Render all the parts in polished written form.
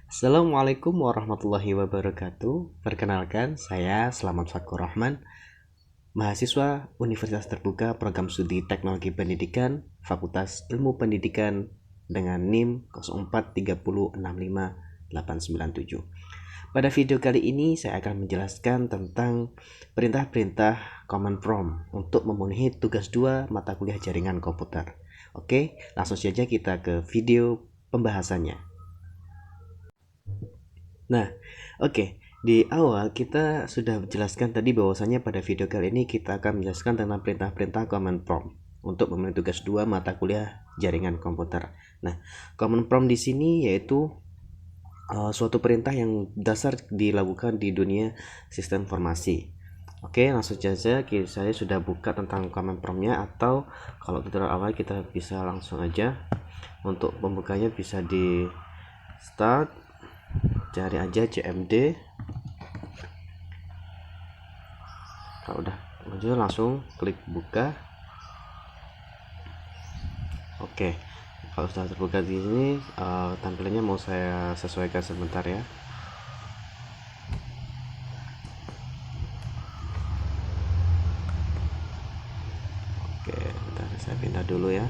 Assalamualaikum warahmatullahi wabarakatuh. Perkenalkan, saya Selamat Fakur Rahman, mahasiswa Universitas Terbuka Program Studi Teknologi Pendidikan, Fakultas Ilmu Pendidikan dengan NIM 0430659897. Pada video kali ini saya akan menjelaskan tentang perintah-perintah command prompt untuk memenuhi tugas 2 mata kuliah jaringan komputer. Oke, langsung saja kita ke video pembahasannya. Nah, oke. Di awal kita sudah menjelaskan tadi bahwasanya pada video kali ini kita akan menjelaskan tentang perintah-perintah command prompt untuk memenuhi tugas 2 mata kuliah jaringan komputer. Nah, command prompt di sini yaitu suatu perintah yang dasar dilakukan di dunia sistem informasi. Oke, langsung saja saya sudah buka tentang command prompt-nya, atau kalau tutorial awal kita bisa langsung aja. Untuk pembukanya bisa di start, cari aja cmd. Kalau udah muncul langsung klik buka. Oke, kalau sudah terbuka di sini tampilannya mau saya sesuaikan sebentar ya. Oke, bentar saya pindah dulu ya.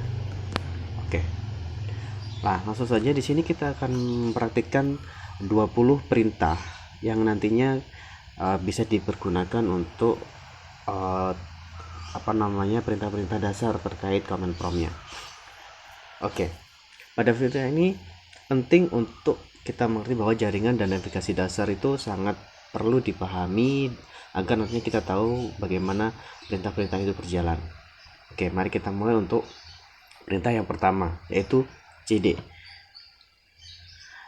Oke. Nah, langsung saja di sini kita akan mempraktikkan 20 perintah yang nantinya bisa dipergunakan untuk perintah-perintah dasar terkait command prompt-nya. Oke. Pada video ini penting untuk kita mengerti bahwa jaringan dan navigasi dasar itu sangat perlu dipahami agar nantinya kita tahu bagaimana perintah-perintah itu berjalan. Oke, mari kita mulai untuk perintah yang pertama, yaitu cd.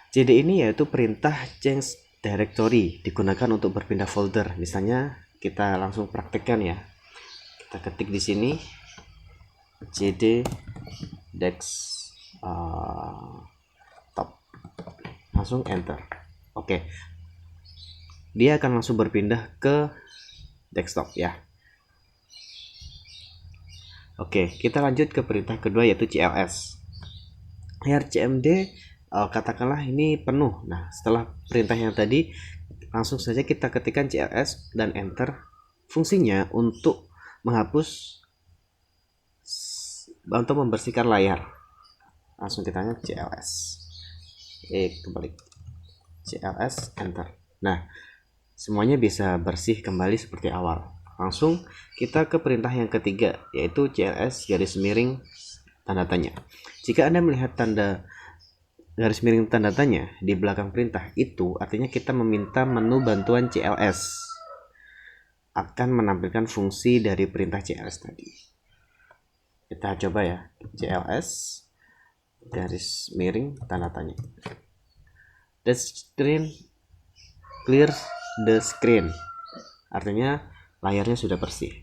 cd ini yaitu perintah change directory, digunakan untuk berpindah folder. Misalnya kita langsung praktekkan ya. Kita ketik di sini cd desktop, langsung enter. Oke, dia akan langsung berpindah ke desktop ya. Oke, kita lanjut ke perintah kedua, yaitu cls. Layar cmd katakanlah ini penuh. Nah, setelah perintah yang tadi langsung saja kita ketikkan cls dan enter. Fungsinya untuk menghapus, untuk membersihkan layar. Langsung kita tanya cls, kembali cls, enter. Nah, semuanya bisa bersih kembali seperti awal. Langsung kita ke perintah yang ketiga, yaitu cls garis miring tanda tanya. Jika Anda melihat tanda garis miring tanda tanya di belakang perintah itu, artinya kita meminta menu bantuan cls akan menampilkan fungsi dari perintah cls tadi. Kita coba ya, cls garis miring tanda tanya. The screen clear the screen, artinya layarnya sudah bersih.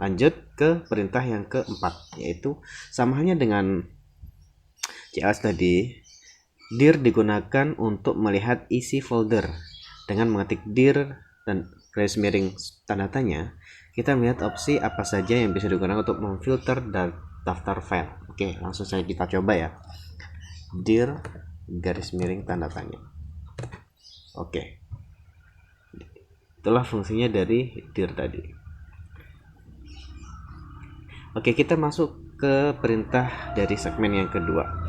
Lanjut ke perintah yang keempat, yaitu sama halnya dengan cls tadi. Dir digunakan untuk melihat isi folder. Dengan mengetik dir dan garis miring tanda tanya, kita melihat opsi apa saja yang bisa digunakan untuk memfilter daftar file. Oke, langsung saja kita coba ya. Dir garis miring tanda tanya. Oke, itulah fungsinya dari dir tadi. Oke, kita masuk ke perintah dari segmen yang kedua,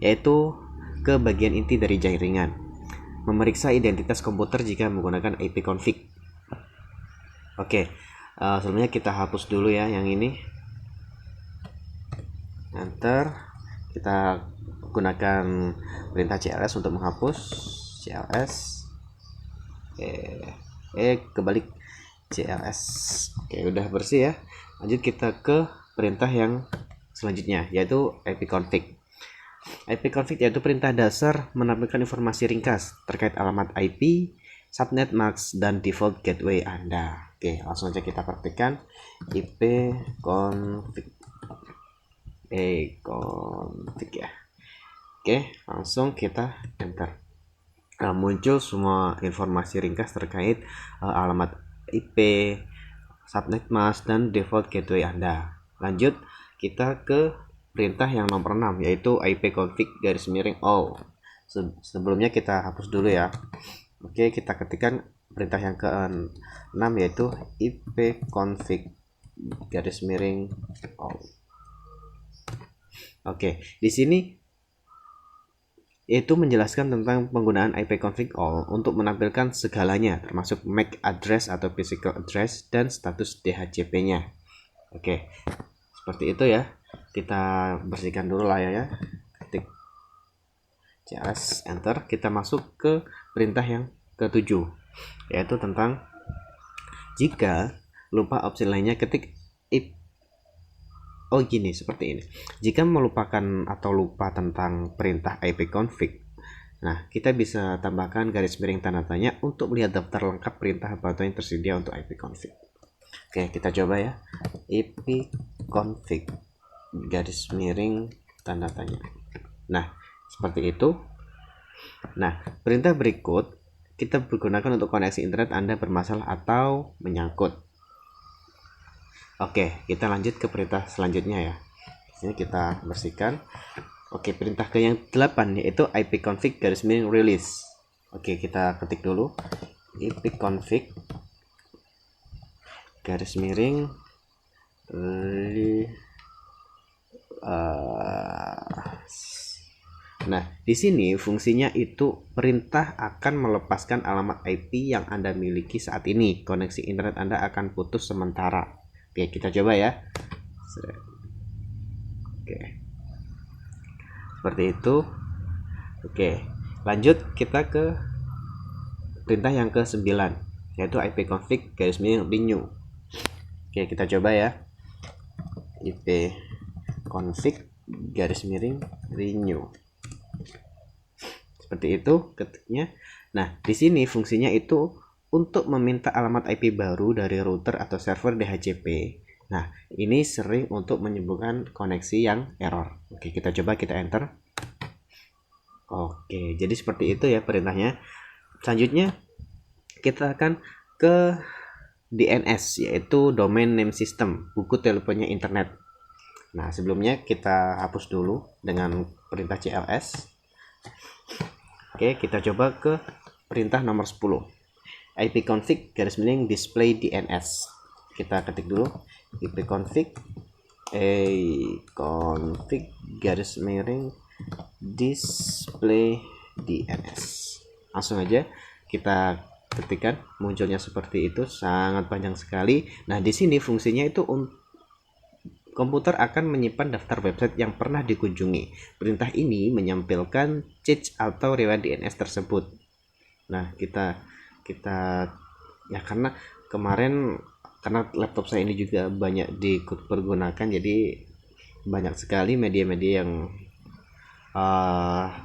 yaitu ke bagian inti dari jaringan. Memeriksa identitas komputer jika menggunakan ipconfig. Oke, sebelumnya kita hapus dulu ya yang ini. Enter. Kita gunakan perintah cls untuk menghapus. cls kebalik cls. Oke, udah bersih ya. Lanjut kita ke perintah yang selanjutnya, yaitu ipconfig. ipconfig yaitu perintah dasar menampilkan informasi ringkas terkait alamat IP, subnet mask, dan default gateway Anda. Oke, langsung aja kita praktikkan. ipconfig config ya. Oke, langsung kita enter. Nah, muncul semua informasi ringkas terkait alamat IP, subnet mask, dan default gateway Anda. Lanjut kita ke perintah yang nomor 6, yaitu ipconfig garis miring all. Sebelumnya kita hapus dulu ya. Oke, kita ketikkan perintah yang ke-6 yaitu ipconfig all. Oke, di sini itu menjelaskan tentang penggunaan ipconfig all untuk menampilkan segalanya, termasuk MAC address atau physical address dan status DHCP-nya. Oke, seperti itu ya. Kita bersihkan dulu layarnya. Ketik CLS enter. Kita masuk ke perintah yang ke-7, yaitu tentang jika lupa opsi lainnya ketik gini, seperti ini. Jika melupakan atau lupa tentang perintah ipconfig, nah kita bisa tambahkan garis miring tanda tanya untuk melihat daftar lengkap perintah bantuan yang tersedia untuk ipconfig. Oke, kita coba ya. ipconfig garis miring tanda tanya. Nah, seperti itu. Nah, perintah berikut kita gunakan untuk koneksi internet Anda bermasalah atau menyangkut. Oke, kita lanjut ke perintah selanjutnya ya. Di sini kita bersihkan. Oke, perintah ke yang 8 yaitu ipconfig garis miring release. Oke, kita ketik dulu ipconfig garis miring Nah, di sini fungsinya itu perintah akan melepaskan alamat IP yang Anda miliki saat ini. Koneksi internet Anda akan putus sementara. Oke, kita coba ya. Oke. Seperti itu. Oke, lanjut kita ke perintah yang ke-9 yaitu ipconfig garis miring renew. Oke, kita coba ya. ipconfig garis miring renew. Seperti itu ketiknya. Nah, di sini fungsinya itu untuk meminta alamat IP baru dari router atau server DHCP. Nah, ini sering untuk menyebabkan koneksi yang error. Oke, kita coba, kita enter. Oke, jadi seperti itu ya perintahnya. Selanjutnya kita akan ke DNS, yaitu Domain Name System, buku teleponnya internet. Nah, sebelumnya kita hapus dulu dengan perintah CLS. Oke, kita coba ke perintah nomor 10. ipconfig garis miring display DNS. Kita ketik dulu ipconfig garis miring display DNS. Langsung aja kita ketikkan, munculnya seperti itu, sangat panjang sekali. Nah, di sini fungsinya itu komputer akan menyimpan daftar website yang pernah dikunjungi. Perintah ini menyampaikan cache atau riwayat DNS tersebut. Nah, kita ya, karena kemarin karena laptop saya ini juga banyak dipergunakan, jadi banyak sekali media-media yang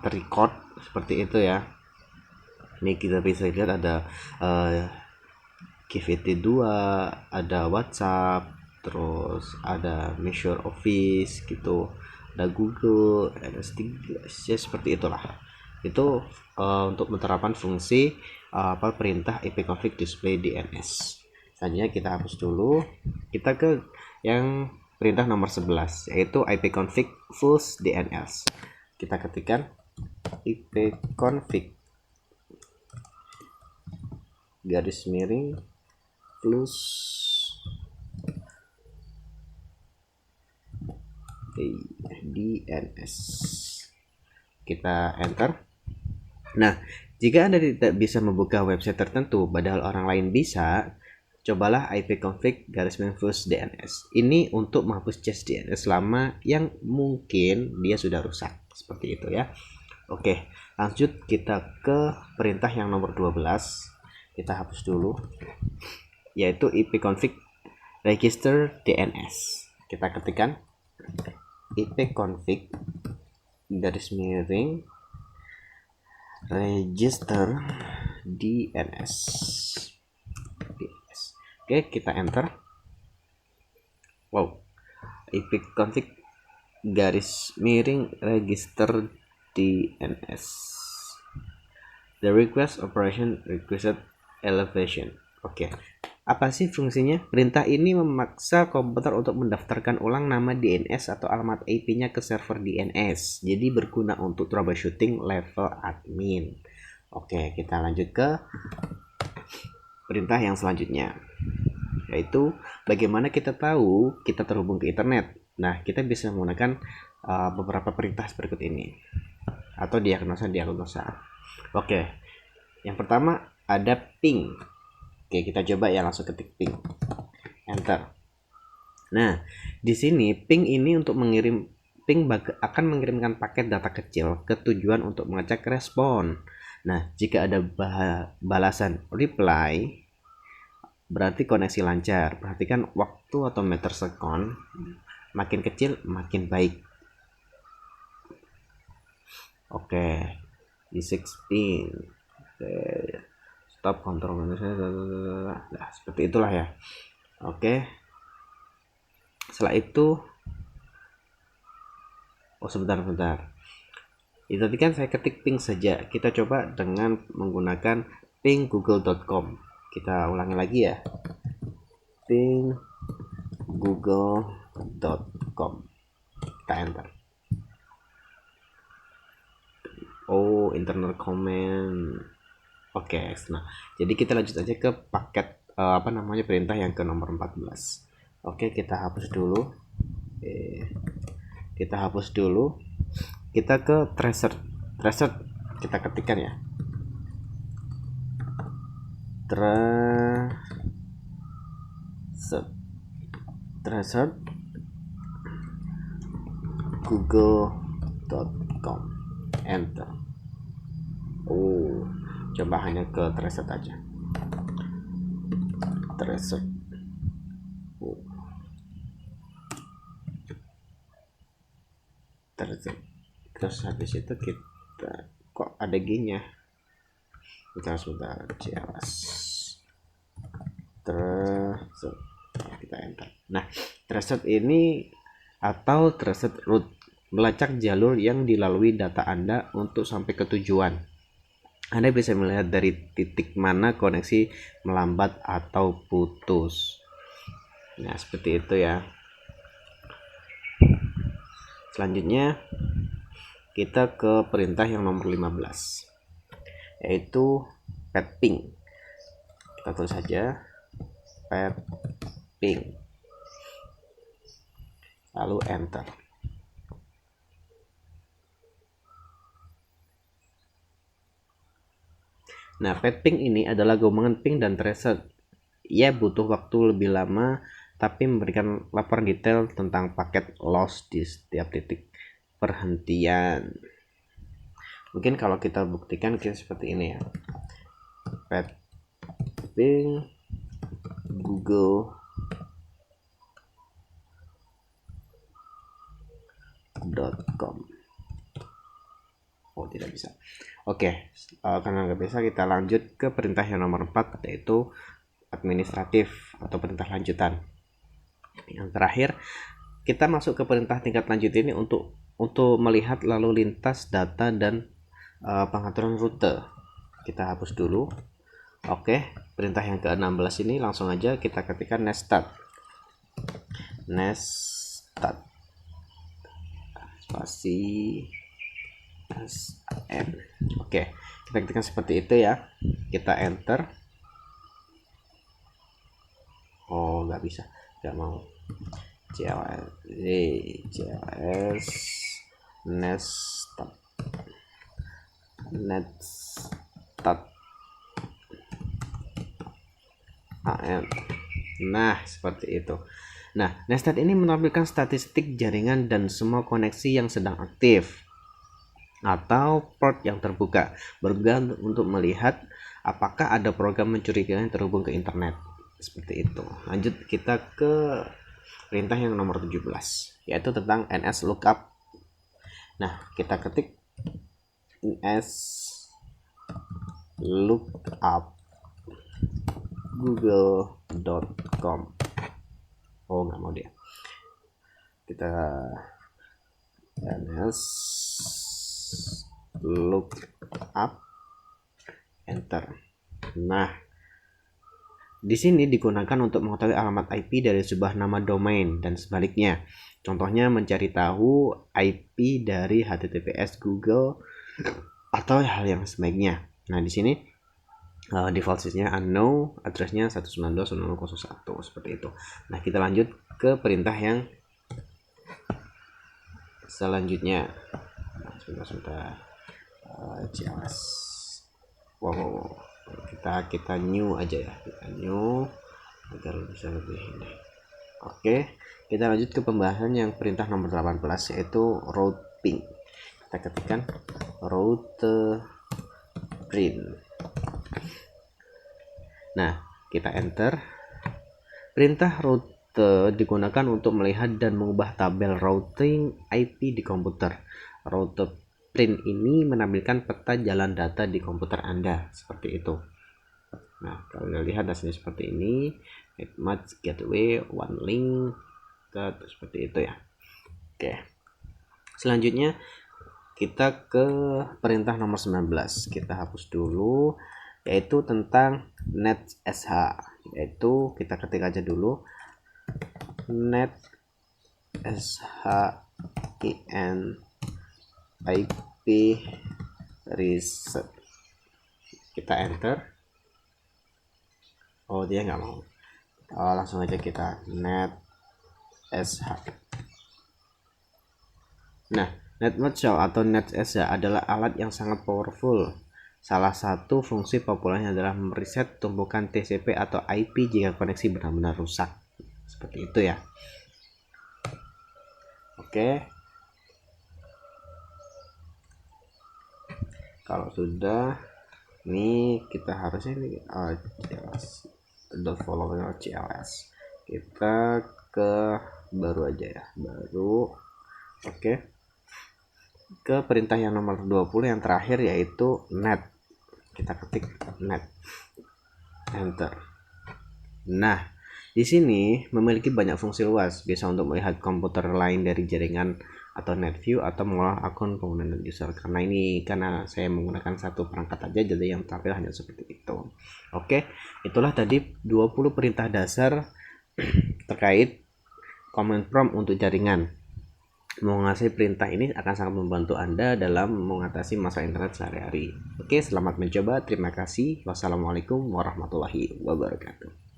terrecord seperti itu ya. Ini kita bisa lihat ada KVT2, ada WhatsApp, terus ada Measure Office gitu, ada Google, ada Stiglitz, ya seperti itulah. Itu untuk menerapkan fungsi perintah ipconfig display DNS. Selanjutnya kita hapus dulu. Kita ke yang perintah nomor 11 yaitu ipconfig flush DNS. Kita ketikkan ipconfig garis miring flush DNS. Kita enter. Nah, jika Anda tidak bisa membuka website tertentu padahal orang lain bisa, cobalah ipconfig garis miring flush DNS. Ini untuk menghapus cache DNS lama yang mungkin dia sudah rusak. Seperti itu ya. Oke, lanjut kita ke perintah yang nomor 12. Kita hapus dulu, yaitu ipconfig register DNS. Kita ketikkan ipconfig garis miring register DNS. Oke, kita enter. Wow, ipconfig garis miring register DNS. The request operation requested elevation. Oke, Apa sih fungsinya? Perintah ini memaksa komputer untuk mendaftarkan ulang nama DNS atau alamat IP-nya ke server DNS. Jadi berguna untuk troubleshooting level admin. Oke, kita lanjut ke perintah yang selanjutnya, yaitu bagaimana kita tahu kita terhubung ke internet. Nah, kita bisa menggunakan beberapa perintah berikut ini atau diagnosa. Oke, yang pertama ada ping. Oke, kita coba ya, langsung ketik ping, enter. Nah, di sini ping ini untuk akan mengirimkan paket data kecil ke tujuan untuk mengecek respon. Nah, jika ada balasan reply, berarti koneksi lancar. Perhatikan waktu atau meter sekon, makin kecil makin baik. Oke, di 6 ping. Oke, stop kontrol. Nah, seperti itulah ya. Oke, setelah itu sebentar. Itu tadi kan saya ketik ping saja. Kita coba dengan menggunakan ping google.com. Kita ulangi lagi ya, ping google.com. Kita enter. Internal comment. Oke, nah jadi kita lanjut aja ke paket perintah yang ke nomor 14. Oke, kita hapus dulu. Kita ke tracer kita ketikkan ya, tracer google.com, enter. Coba hanya ke tracer aja, tracer. Terus habis itu kita kok ada G-nya, sebentar, CLS tracer, kita enter. Nah, tracer ini atau tracer route melacak jalur yang dilalui data Anda untuk sampai ke tujuan. Anda bisa melihat dari titik mana koneksi melambat atau putus. Nah, seperti itu ya. Selanjutnya kita ke perintah yang nomor 15, yaitu pet ping. Kita tulis saja pet ping, lalu enter. Nah, pet ping ini adalah gabungan ping dan tracer. Ia butuh waktu lebih lama tapi memberikan laporan detail tentang paket loss di setiap titik perhentian. Mungkin kalau kita buktikan kita seperti ini ya, pet ping google.com. Tidak bisa. Oke, karena nggak bisa, kita lanjut ke perintah yang nomor 4, yaitu administratif atau perintah lanjutan. Yang terakhir, kita masuk ke perintah tingkat lanjut ini untuk melihat lalu lintas data dan pengaturan rute. Kita hapus dulu. Oke, perintah yang ke-16 ini langsung aja kita ketikkan nestat spasi SN. Oke, kita ketikkan seperti itu ya, kita enter. Nggak bisa, nggak mau. CLS nestat. Nah, seperti itu. Nah, nestat ini menampilkan statistik jaringan dan semua koneksi yang sedang aktif atau port yang terbuka, berguna untuk melihat apakah ada program mencurigakan yang terhubung ke internet. Seperti itu. Lanjut kita ke perintah yang nomor 17, yaitu tentang NS lookup. Nah, kita ketik NS lookup google.com. Nggak mau dia. Kita NS lookup, enter. Nah, Di sini digunakan untuk mengetahui alamat IP dari sebuah nama domain dan sebaliknya. Contohnya mencari tahu IP dari HTTPS Google atau hal yang sebaiknya. Nah, di sini default sysnya unknown, addressnya 192.168.1.1 seperti itu. Nah, kita lanjut ke perintah yang selanjutnya. Nah, sebentar. CLS. Wow. Kita new aja ya. Kita new agar bisa lebih ini. Oke, kita lanjut ke pembahasan yang perintah nomor 18 yaitu route ping. Kita ketikkan route print. Nah, kita enter. Perintah route digunakan untuk melihat dan mengubah tabel routing IP di komputer. Route print ini menampilkan peta jalan data di komputer Anda seperti itu. Nah, kalau lihat hasilnya seperti ini, match gateway one link seperti itu ya. Oke, selanjutnya kita ke perintah nomor 19. Kita hapus dulu, yaitu tentang netsh, yaitu kita ketik aja dulu netsh in IP reset. Kita enter. Oh, dia nggak mau. Langsung aja kita netsh. Nah, netmatch atau netsh adalah alat yang sangat powerful. Salah satu fungsi populernya adalah mereset tumpukan TCP atau IP jika koneksi benar-benar rusak. Seperti itu ya. Oke. Kalau sudah, ini kita harusnya ini following CLS. Kita ke baru aja ya, baru. Oke. Ke perintah yang nomor 20 yang terakhir yaitu net. Kita ketik net, enter. Nah, di sini memiliki banyak fungsi luas, bisa untuk melihat komputer lain dari jaringan atau net view atau mengolah akun pengguna dan user. Karena saya menggunakan satu perangkat aja, jadi yang tampil hanya seperti itu. Oke, itulah tadi 20 perintah dasar terkait command prompt untuk jaringan. Menguasai perintah ini akan sangat membantu Anda dalam mengatasi masalah internet sehari-hari. Oke, selamat mencoba. Terima kasih. Wassalamualaikum warahmatullahi wabarakatuh.